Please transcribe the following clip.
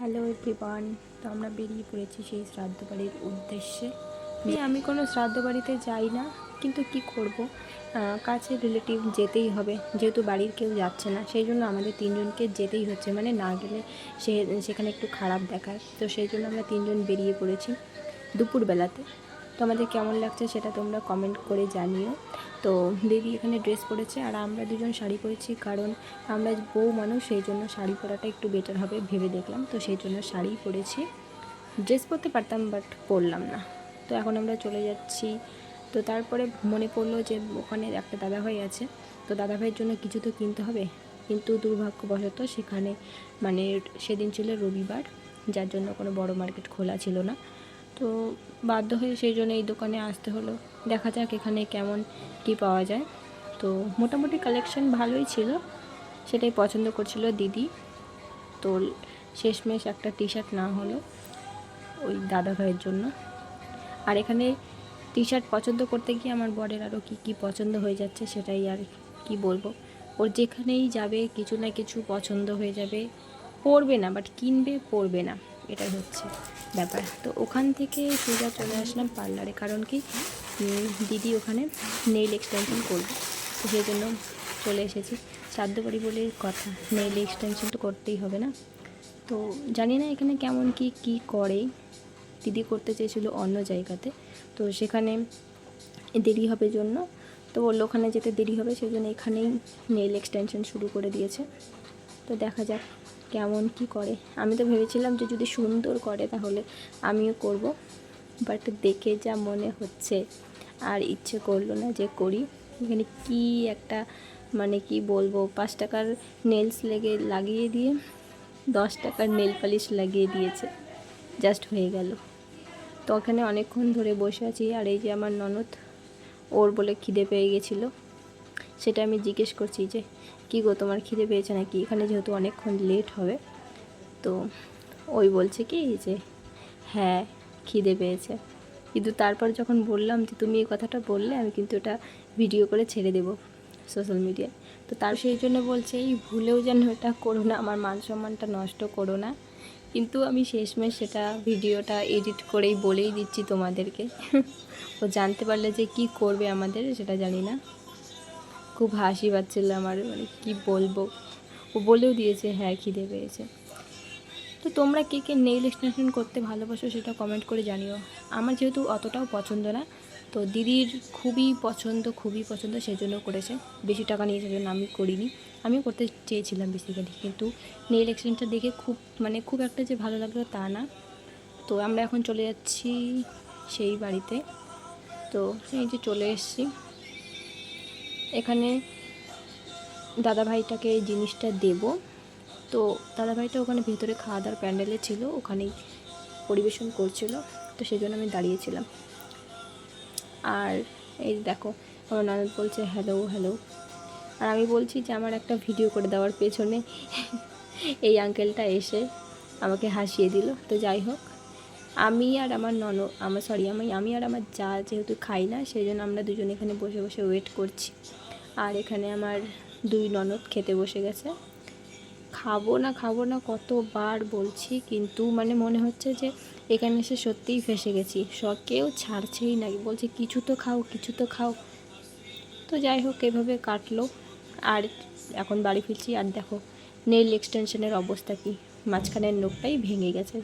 Hello everyone. তো আমরা বেরিয়ে পড়েছি সেই শ্রাদ্ধ বাড়ির উদ্দেশ্যে। আমি কোনো শ্রাদ্ধ বাড়িতে যাই না, কিন্তু কি করব, কাছের রিলেটিভ যেতেই হবে, যেহেতু বাড়ির কেউ যাচ্ছে না, সেই জন্য আমাদের তিনজনকে যেতেই হচ্ছে। মানে না গেলে সেখানে একটু খারাপ দেখায়, তো সেই জন্য আমরা তিনজন বেরিয়ে পড়েছি দুপুরবেলাতে। তো আমাদের কেমন লাগছে সেটা তোমরা কমেন্ট করে জানিও। তো দিদি এখানে ড্রেস পরেছে আর আমরা দুজন শাড়ি পরেছি, কারণ আমরা বউ মানুষ, সেই জন্য শাড়ি পরাটা একটু বেটার হবে ভেবে দেখলাম, তো সেই জন্য শাড়ি পরেছি। ড্রেস পরতে পারতাম বাট পরলাম না। তো এখন আমরা চলে যাচ্ছি। তো তারপরে মনে পড়লো যে ওখানে একটা দাদাভাই আছে, তো দাদাভাইয়ের জন্য কিছু তো কিনতে হবে, কিন্তু দুর্ভাগ্যবশত সেখানে মানে সেদিন ছিল রবিবার, যার জন্য কোনো বড় মার্কেট খোলা ছিল না। তো বাধ্য হয়ে সেই জন্য এই দোকানে আসতে হলো। দেখা যাক এখানে কেমন কি পাওয়া যায়। তো মোটামুটি কালেকশন ভালোই ছিল, সেটাই পছন্দ করছিল দিদি। তো শেষমেশ একটা টি শার্ট না হলো ওই দাদা ভাইয়ের জন্য। আর এখানে টি শার্ট পছন্দ করতে গিয়ে আমার বরের আরও কী পছন্দ হয়ে যাচ্ছে, সেটাই আর কি বলবো। ওর যেখানেই যাবে কিছু না কিছু পছন্দ হয়ে যাবে, পরবে না বাট কিনবে, পরবে না, এটাই হচ্ছে ব্যাপার। তো ওখান থেকে সোজা চলে আসলাম পার্লারে, কারণ কি দিদি ওখানে নেইল এক্সটেনশন করবে, তো সেই জন্য চলে এসেছি। শ্রাদ্ধ বাড়ি বলে কথা, নেইল এক্সটেনশন তো করতেই হবে না। তো জানি না এখানে কেমন কি করে। দিদি করতে চেয়েছিল অন্য জায়গাতে, তো সেখানে দেরি হবে জন্য, তো বললো ওখানে যেতে দেরি হবে, সেই জন্য এখানেই নেইল এক্সটেনশন শুরু করে দিয়েছে। তো দেখা যাক কেমন কি করে। আমি তো ভেবেছিলাম যে যদি সুন্দর করে তাহলে আমিও করব, বাট দেখে যা মনে হচ্ছে আর ইচ্ছে করলো না যে করি। এখানে কি একটা মানে কি বলবো, 5 টাকার নেলস লাগিয়ে দিয়ে 10 টাকার নেল পালিশ লাগিয়ে দিয়েছে, জাস্ট হয়ে গেল। তো ওখানে অনেকক্ষণ ধরে বসে আছি, আর এই যে আমার ননদ, ওর বলে খিদে পেয়ে গেছিলো, সেটা আমি জিজ্ঞেস করছি যে কী গো তোমার খিদে পেয়েছে নাকি, এখানে যেহেতু অনেকক্ষণ লেট হবে। তো ওই বলছে কি যে হ্যাঁ খিদে পেয়েছে, কিন্তু তারপর যখন বললাম যে তুমি এই কথাটা বললে, আমি কিন্তু এটা ভিডিও করে ছেড়ে দেবো সোশ্যাল মিডিয়ায়, তো তার সেই জন্য বলছে এই ভুলেও যেন এটা করো না, আমার মান সম্মানটা নষ্ট করো না। কিন্তু আমি শেষমেশ সেটা ভিডিওটা এডিট করেই বলেই দিচ্ছি তোমাদেরকে। ও জানতে পারলে যে কি করবে আমাদের সেটা জানি না। খুব হাসি পাচ্ছিল আমার, মানে কী বলবো। ও বলেও দিয়েছে হ্যাঁ খিদে পেয়েছে। তো তোমরা কে কে নেইল এক্সটেনশন করতে ভালোবাসো সেটা কমেন্ট করে জানিও। আমার যেহেতু অতটাও পছন্দ না, তো দিদির খুবই পছন্দ, সেই জন্য করেছে। বেশি টাকা নিয়ে সেজন্য আমি করিনি, আমিও করতে চেয়েছিলাম বেসিক্যালি, কিন্তু নেইল এক্সটেনশনটা দেখে খুব একটা যে ভালো লাগলো তা না। তো আমরা এখন চলে যাচ্ছি সেই বাড়িতে। তো সেই যে চলে এসেছি, এখানে দাদাভাইটাকে এই জিনিসটা দেব। তো দাদাভাইটা ওখানে ভেতরে খাওয়া দাওয়ার প্যান্ডেলে ছিল, ওখানেই পরিবেশন করছিল, তো সেই জন্য আমি দাঁড়িয়েছিলাম। আর এই দেখো আমার ননদ বলছে হ্যালো হ্যালো, আর আমি বলছি যে আমার একটা ভিডিও করে দেওয়ার পেছনে এই আঙ্কেলটা এসে আমাকে হাসিয়ে দিল। তো যাই হোক, আমি আর আমার আমি আর আমার যা যেহেতু খাই না, সেই জন্য আমরা দুজন এখানে বসে বসে ওয়েট করছি। আর এখানে আমার 2 ননদ খেতে বসে গেছে। খাবো না কতবার বলছি, কিন্তু মানে মনে হচ্ছে যে এখানে এসে সত্যিই ফেঁসে গেছি, কেউ ছাড়ছেই না, বলছে কিছু তো খাও। তো যাই হোক এভাবে কাটলো। আর এখন বাড়ি ফিরছি, আর দেখো নেইল এক্সটেনশনের অবস্থা কি, মাঝখানের নখটাই ভেঙে গেছে।